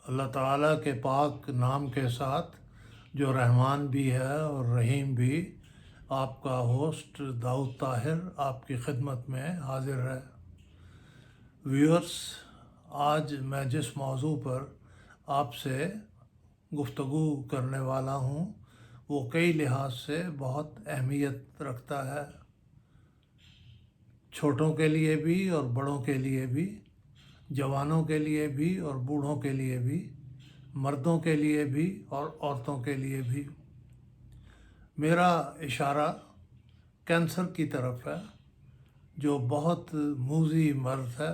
اللہ تعالیٰ کے پاک نام کے ساتھ جو رحمان بھی ہے اور رحیم بھی، آپ کا ہوسٹ داؤد طاہر آپ کی خدمت میں حاضر ہے۔ ویورز، آج میں جس موضوع پر آپ سے گفتگو کرنے والا ہوں وہ کئی لحاظ سے بہت اہمیت رکھتا ہے، چھوٹوں کے لیے بھی اور بڑوں کے لیے بھی، جوانوں کے لیے بھی اور بوڑھوں کے لیے بھی، مردوں کے لیے بھی اور عورتوں کے لیے بھی۔ میرا اشارہ کینسر کی طرف ہے، جو بہت موذی مرض ہے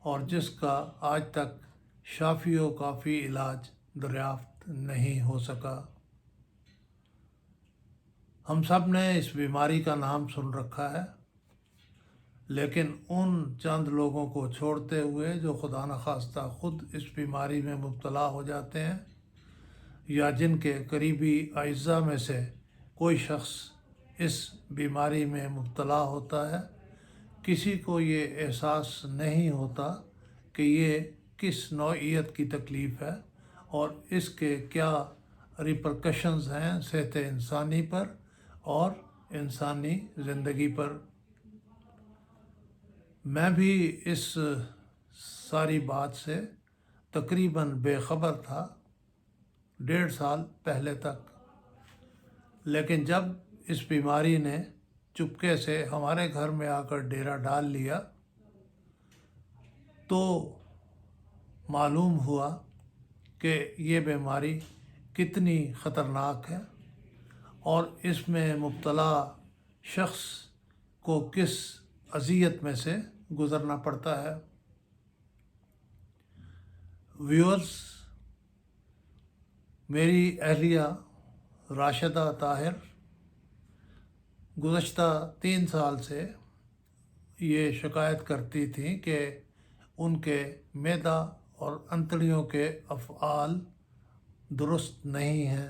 اور جس کا آج تک شافی و کافی علاج دریافت نہیں ہو سکا۔ ہم سب نے اس بیماری کا نام سن رکھا ہے، لیکن ان چند لوگوں کو چھوڑتے ہوئے جو خدا نخواستہ خود اس بیماری میں مبتلا ہو جاتے ہیں، یا جن کے قریبی اعزاء میں سے کوئی شخص اس بیماری میں مبتلا ہوتا ہے، کسی کو یہ احساس نہیں ہوتا کہ یہ کس نوعیت کی تکلیف ہے اور اس کے کیا ریپرکشنز ہیں صحت انسانی پر اور انسانی زندگی پر۔ میں بھی اس ساری بات سے تقریباً بے خبر تھا 1.5 سال پہلے تک، لیکن جب اس بیماری نے چپکے سے ہمارے گھر میں آ کر ڈیرا ڈال لیا تو معلوم ہوا کہ یہ بیماری کتنی خطرناک ہے اور اس میں مبتلا شخص کو کس اذیت میں سے گزرنا پڑتا ہے۔ ویورز، میری اہلیہ راشدہ طاہر گزشتہ 3 سال سے یہ شکایت کرتی تھیں کہ ان کے معدہ اور انتڑیوں کے افعال درست نہیں ہیں۔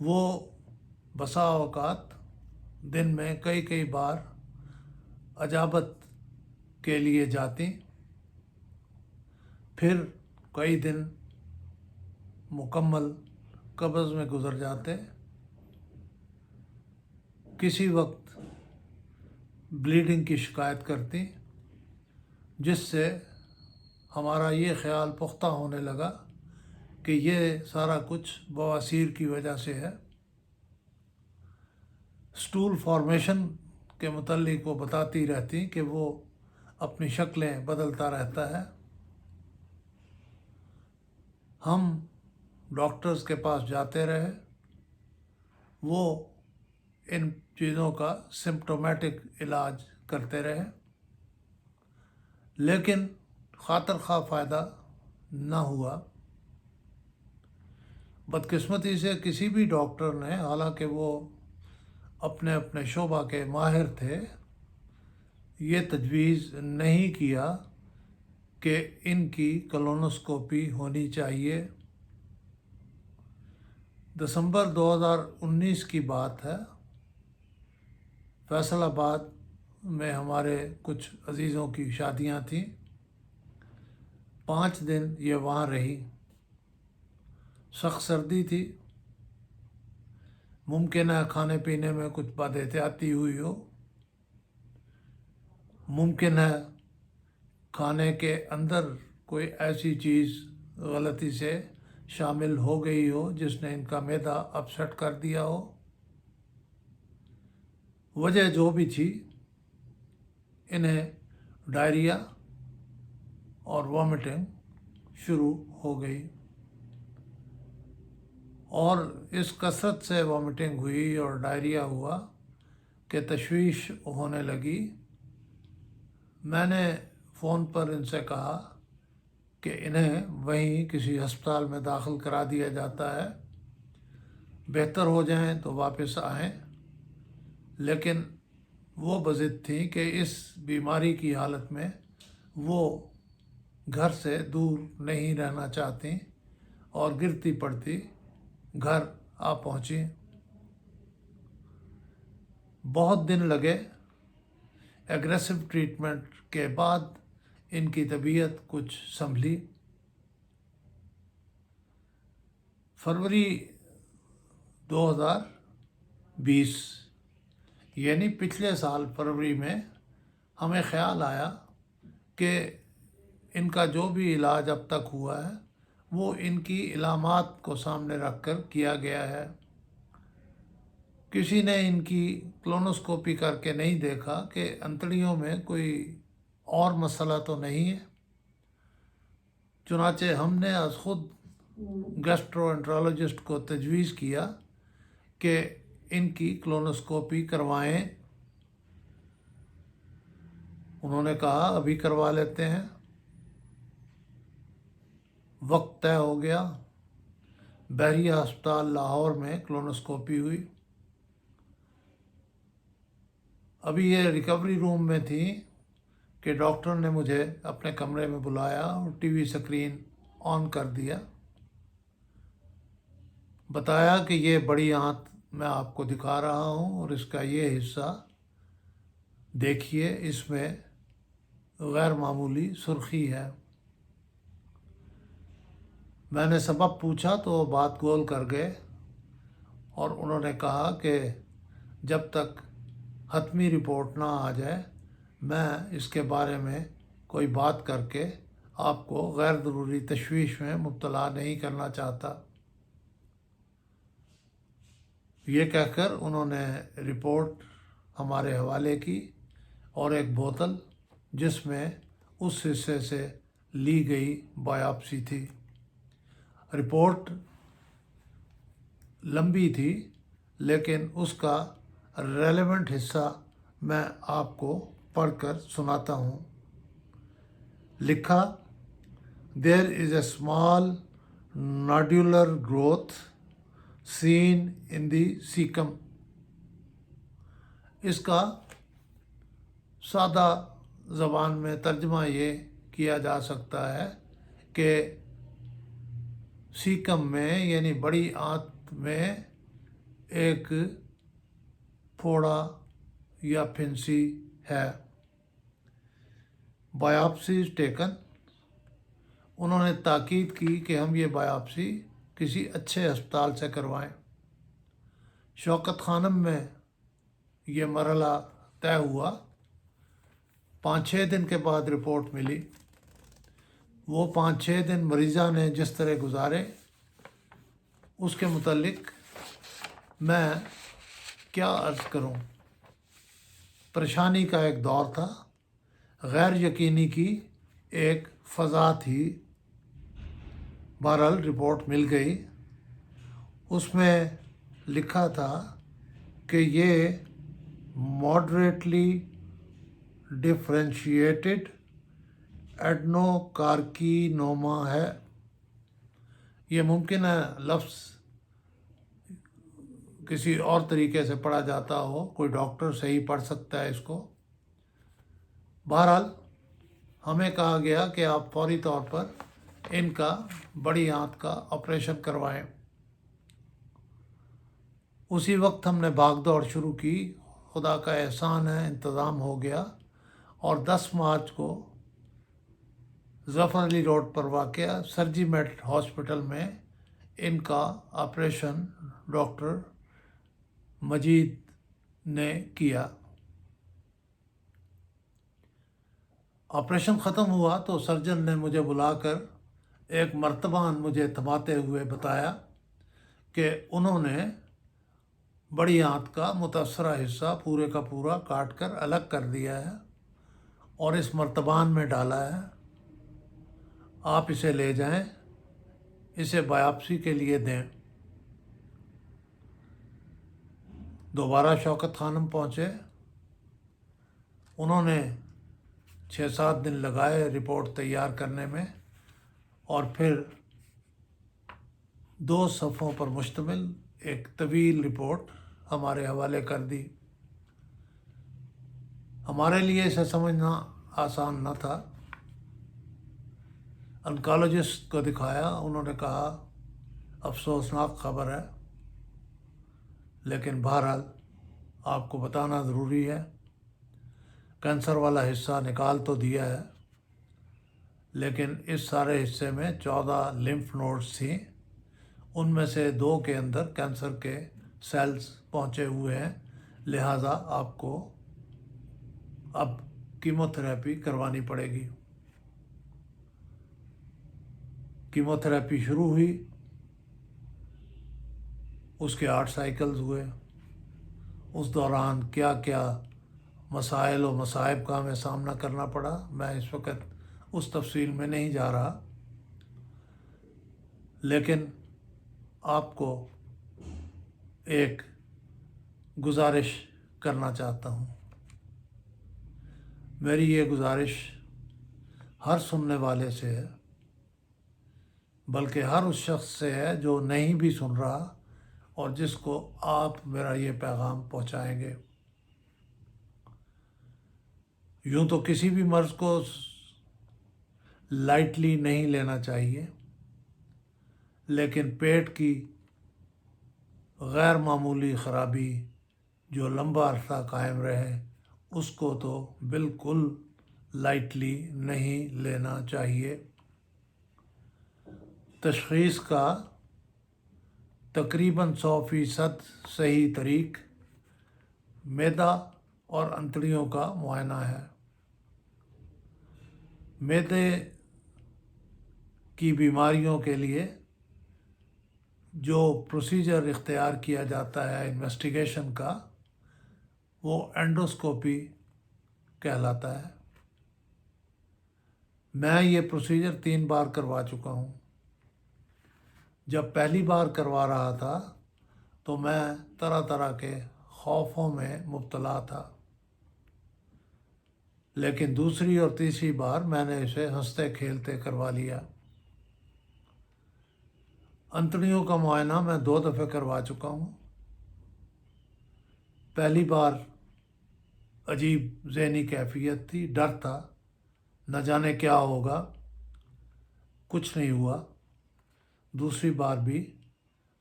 وہ بسا اوقات دن میں کئی بار عجابت کے لیے جاتی، پھر کئی دن مکمل قبض میں گزر جاتے، کسی وقت بلیڈنگ کی شکایت کرتی، جس سے ہمارا یہ خیال پختہ ہونے لگا کہ یہ سارا کچھ بواسیر کی وجہ سے ہے۔ سٹول فارمیشن کے متعلق وہ بتاتی رہتی کہ وہ اپنی شکلیں بدلتا رہتا ہے۔ ہم ڈاکٹرز کے پاس جاتے رہے، وہ ان چیزوں کا سمپٹومیٹک علاج کرتے رہے، لیکن خاطر خواہ فائدہ نہ ہوا۔ بدقسمتی سے کسی بھی ڈاکٹر نے، حالانکہ وہ اپنے شعبہ کے ماہر تھے، یہ تجویز نہیں کیا کہ ان کی کولونوسکوپی ہونی چاہیے۔ دسمبر 2019 کی بات ہے، فیصل آباد میں ہمارے کچھ عزیزوں کی شادیاں تھیں۔ 5 دن یہ وہاں رہی۔ سخت سردی تھی، ممکن ہے کھانے پینے میں کچھ بد احتیاطی ہوئی ہو، ممکن ہے کھانے کے اندر کوئی ایسی چیز غلطی سے شامل ہو گئی ہو جس نے ان کا معدہ اپسیٹ کر دیا ہو۔ وجہ جو بھی تھی، انہیں ڈائریا اور وامٹنگ شروع ہو گئی، اور اس کثرت سے وامٹنگ ہوئی اور ڈائریا ہوا کہ تشویش ہونے لگی۔ میں نے فون پر ان سے کہا کہ انہیں وہیں کسی ہسپتال میں داخل کرا دیا جاتا ہے، بہتر ہو جائیں تو واپس آئیں، لیکن وہ بضد تھیں کہ اس بیماری کی حالت میں وہ گھر سے دور نہیں رہنا چاہتی اور گرتی پڑتی گھر آ پہنچی۔ بہت دن لگے، ایگریسو ٹریٹمنٹ کے بعد ان کی طبیعت کچھ سنبھلی۔ فروری 2020 یعنی پچھلے سال فروری میں ہمیں خیال آیا کہ ان کا جو بھی علاج اب تک ہوا ہے وہ ان کی علامات کو سامنے رکھ کر کیا گیا ہے۔ کسی نے ان کی کولونوسکوپی کر کے نہیں دیکھا کہ انتڑیوں میں کوئی اور مسئلہ تو نہیں ہے۔ چنانچہ ہم نے از خود گیسٹرو انٹرالوجسٹ کو تجویز کیا کہ ان کی کولونوسکوپی کروائیں۔ انہوں نے کہا ابھی کروا لیتے ہیں۔ وقت طے ہو گیا، بحریہ ہسپتال لاہور میں کولونوسکوپی ہوئی۔ ابھی یہ ریکوری روم میں تھی کہ ڈاکٹر نے مجھے اپنے کمرے میں بلایا اور ٹی وی اسکرین آن کر دیا، بتایا کہ یہ بڑی آنت میں آپ کو دکھا رہا ہوں اور اس کا یہ حصہ دیکھیے، اس میں غیر معمولی سرخی ہے۔ میں نے سبب پوچھا تو وہ بات گول کر گئے اور انہوں نے کہا کہ جب تک حتمی رپورٹ نہ آ جائے میں اس کے بارے میں کوئی بات کر کے آپ کو غیر ضروری تشویش میں مبتلا نہیں کرنا چاہتا۔ یہ کہہ کر انہوں نے رپورٹ ہمارے حوالے کی اور ایک بوتل جس میں اس حصے سے لی گئی بایوپسی تھی۔ رپورٹ لمبی تھی لیکن اس کا ریلیونٹ حصہ میں آپ کو پڑھ کر سناتا ہوں۔ لکھا، دیر از اے اسمال ناڈیولر گروتھ سین ان دی سیکم۔ اس کا سادہ زبان میں ترجمہ یہ کیا جا سکتا ہے کہ سیکم میں یعنی بڑی آنت میں ایک پھوڑا یا پھنسی ہے۔ Biopsy taken. انہوں نے تاکید کی کہ ہم یہ بایوپسی کسی اچھے ہسپتال سے کروائیں۔ شوکت خانم میں یہ مرحلہ طے ہوا۔ 5-6 دن کے بعد رپورٹ ملی۔ وہ 5-6 دن مریضہ نے جس طرح گزارے اس کے متعلق میں کیا عرض کروں۔ پریشانی کا ایک دور تھا، غیر یقینی کی ایک فضا تھی۔ بہرحال رپورٹ مل گئی۔ اس میں لکھا تھا کہ یہ ماڈریٹلی ڈفرینشیٹڈ ایڈنوکارکینوما ہے۔ یہ ممکن ہے لفظ کسی اور طریقے سے پڑھا جاتا ہو، کوئی ڈاکٹر صحیح پڑھ سکتا ہے اس کو۔ بہرحال ہمیں کہا گیا کہ آپ فوری طور پر ان کا بڑی آنت کا آپریشن کروائیں۔ اسی وقت ہم نے بھاگ دوڑ شروع کی۔ خدا کا احسان ہے انتظام ہو گیا اور 10 مارچ کو ظفر علی روڈ پر واقع سرجی میٹ ہاسپٹل میں ان کا آپریشن ڈاکٹر مجید نے کیا۔ آپریشن ختم ہوا تو سرجن نے مجھے بلا کر ایک مرتبہ مجھے تھماتے ہوئے بتایا کہ انہوں نے بڑی آنت کا متاثرہ حصہ پورے کا پورا کاٹ کر الگ کر دیا ہے اور اس مرتبان میں ڈالا ہے۔ آپ اسے لے جائیں، اسے بایوپسی کے لیے دیں۔ دوبارہ شوکت خانم پہنچے۔ انہوں نے 6-7 دن لگائے رپورٹ تیار کرنے میں اور پھر 2 صفحوں پر مشتمل ایک طویل رپورٹ ہمارے حوالے کر دی۔ ہمارے لیے اسے سمجھنا آسان نہ تھا۔ انکالوجسٹ کو دکھایا، انہوں نے کہا افسوسناک خبر ہے لیکن بہرحال آپ کو بتانا ضروری ہے، کینسر والا حصہ نکال تو دیا ہے لیکن اس سارے حصے میں 14 لمف نوڈس تھیں، ان میں سے 2 کے اندر کینسر کے سیلز پہنچے ہوئے ہیں، لہٰذا آپ کو اب کیموتھراپی کروانی پڑے گی۔ کیموتھراپی شروع ہوئی، اس کے 8 سائیکلز ہوئے۔ اس دوران کیا کیا مسائل و مصائب کا ہمیں سامنا کرنا پڑا، میں اس وقت اس تفصیل میں نہیں جا رہا، لیکن آپ کو ایک گزارش کرنا چاہتا ہوں۔ میری یہ گزارش ہر سننے والے سے ہے، بلکہ ہر اس شخص سے ہے جو نہیں بھی سن رہا اور جس کو آپ میرا یہ پیغام پہنچائیں گے۔ یوں تو کسی بھی مرض کو لائٹلی نہیں لینا چاہیے، لیکن پیٹ کی غیر معمولی خرابی جو لمبا عرصہ قائم رہے، اس کو تو بالکل لائٹلی نہیں لینا چاہیے۔ تشخیص کا تقریباً 100% صحیح طریق معدہ اور انتڑیوں کا معائنہ ہے۔ معدے کی بیماریوں کے لیے جو پروسیجر اختیار کیا جاتا ہے انویسٹیگیشن کا، وہ اینڈوسکوپی کہلاتا ہے۔ میں یہ پروسیجر 3 بار کروا چکا ہوں۔ جب پہلی بار کروا رہا تھا تو میں طرح طرح کے خوفوں میں مبتلا تھا، لیکن دوسری اور تیسری بار میں نے اسے ہنستے کھیلتے کروا لیا۔ انتڑیوں کا معائنہ میں 2 دفعہ کروا چکا ہوں۔ پہلی بار عجیب ذہنی کیفیت تھی، ڈر تھا، نہ جانے کیا ہوگا، کچھ نہیں ہوا۔ دوسری بار بھی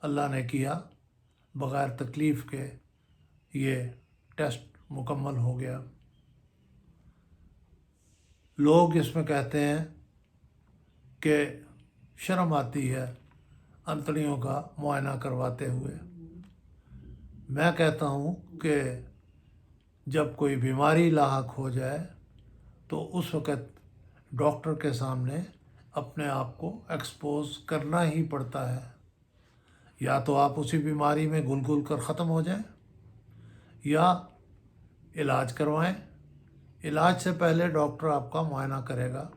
اللہ نے کیا، بغیر تکلیف کے یہ ٹیسٹ مکمل ہو گیا۔ لوگ اس میں کہتے ہیں کہ شرم آتی ہے انتڑیوں کا معائنہ کرواتے ہوئے۔ میں کہتا ہوں کہ جب کوئی بیماری لاحق ہو جائے تو اس وقت ڈاکٹر کے سامنے اپنے آپ کو ایکسپوز کرنا ہی پڑتا ہے۔ یا تو آپ اسی بیماری میں گل گل کر ختم ہو جائیں، یا علاج کروائیں۔ علاج سے پہلے ڈاکٹر آپ کا معائنہ کرے گا۔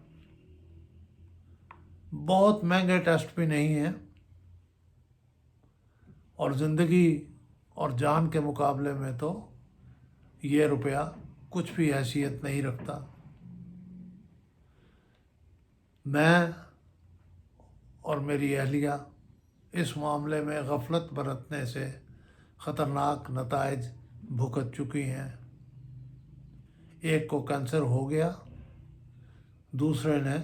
بہت مہنگے ٹیسٹ بھی نہیں ہیں، اور زندگی اور جان کے مقابلے میں تو یہ روپیہ کچھ بھی حیثیت نہیں رکھتا۔ میں اور میری اہلیہ اس معاملے میں غفلت برتنے سے خطرناک نتائج بھگت چکی ہیں۔ ایک کو کینسر ہو گیا، دوسرے نے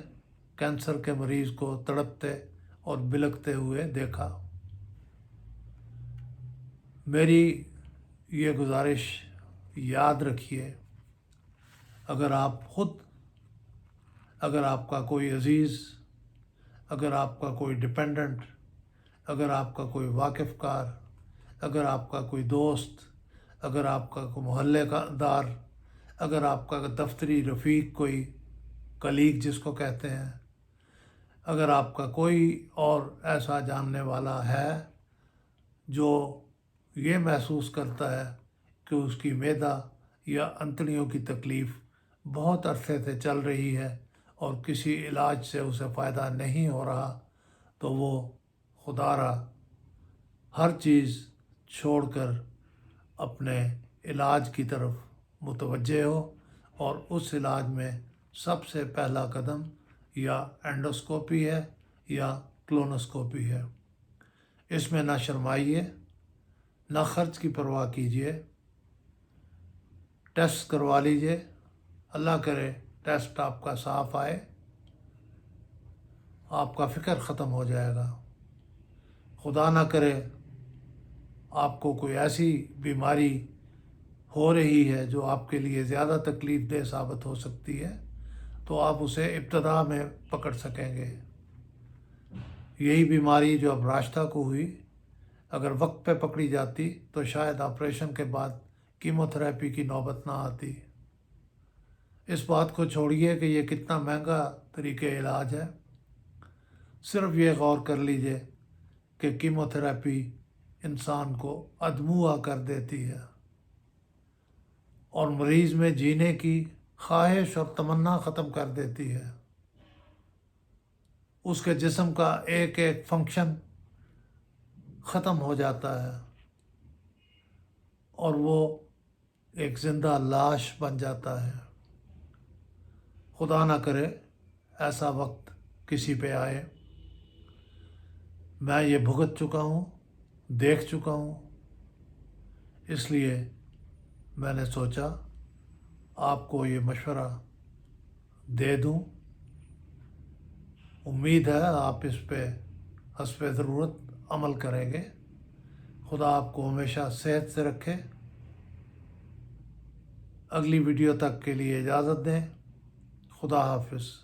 کینسر کے مریض کو تڑپتے اور بلکتے ہوئے دیکھا۔ میری یہ گزارش یاد رکھیے، اگر آپ کا کوئی عزیز، اگر آپ کا کوئی ڈپینڈنٹ، اگر آپ کا کوئی واقف کار، اگر آپ کا کوئی دوست، اگر آپ کا کوئی محلے کا دار، اگر آپ کا دفتری رفیق، کوئی کلیگ جس کو کہتے ہیں، اگر آپ کا کوئی اور ایسا جاننے والا ہے جو یہ محسوس کرتا ہے کہ اس کی معدہ یا انتڑیوں کی تکلیف بہت عرصے سے چل رہی ہے اور کسی علاج سے اسے فائدہ نہیں ہو رہا، تو وہ خدا را ہر چیز چھوڑ کر اپنے علاج کی طرف متوجہ ہو، اور اس علاج میں سب سے پہلا قدم یا اینڈوسکوپی ہے یا کولونوسکوپی ہے۔ اس میں نہ شرمائیے، نہ خرچ کی پرواہ کیجیے، ٹیسٹ کروا لیجیے۔ اللہ کرے ٹیسٹ آپ کا صاف آئے، آپ کا فکر ختم ہو جائے گا۔ خدا نہ کرے آپ کو کوئی ایسی بیماری ہو رہی ہے جو آپ کے لیے زیادہ تکلیف دہ ثابت ہو سکتی ہے، تو آپ اسے ابتدا میں پکڑ سکیں گے۔ یہی بیماری جو اب راشدہ کو ہوئی، اگر وقت پہ پکڑی جاتی تو شاید آپریشن کے بعد کیمو تھراپی کی نوبت نہ آتی۔ اس بات کو چھوڑیے کہ یہ کتنا مہنگا طریقہ علاج ہے، صرف یہ غور کر لیجئے کہ کیمو تھراپی انسان کو ادموا کر دیتی ہے اور مریض میں جینے کی خواہش اور تمنا ختم کر دیتی ہے۔ اس کے جسم کا ایک ایک فنکشن ختم ہو جاتا ہے اور وہ ایک زندہ لاش بن جاتا ہے۔ خدا نہ کرے ایسا وقت کسی پہ آئے۔ میں یہ بھگت چکا ہوں، دیکھ چکا ہوں، اس لیے میں نے سوچا آپ کو یہ مشورہ دے دوں۔ امید ہے آپ اس پہ حسب ضرورت عمل کریں گے۔ خدا آپ کو ہمیشہ صحت سے رکھے۔ اگلی ویڈیو تک کے لیے اجازت دیں۔ خدا حافظ۔